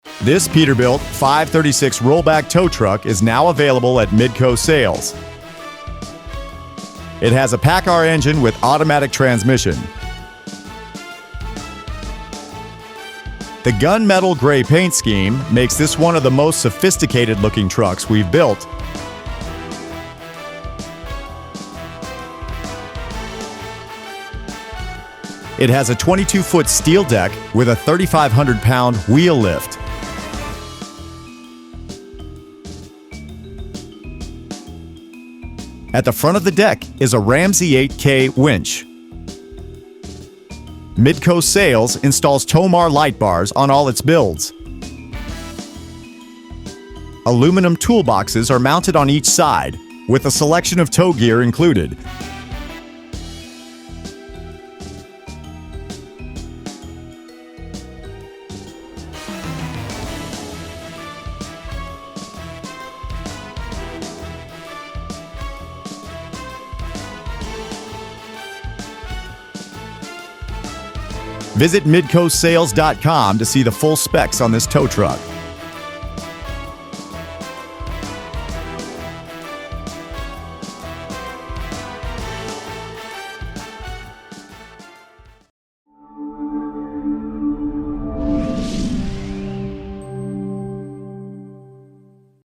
This Peterbilt 536 rollback tow truck is now available at Midco Sales. It has a Paccar engine with automatic transmission. The gunmetal gray paint scheme makes this one of the most sophisticated looking trucks we've built. It has a 22-foot steel deck with a 3,500-pound wheel lift. At the front of the deck is a Ramsey 8K winch. Midco Sales installs Tomar light bars on all its builds. Aluminum toolboxes are mounted on each side, with a selection of tow gear included. Visit midcosales.com to see the full specs on this tow truck.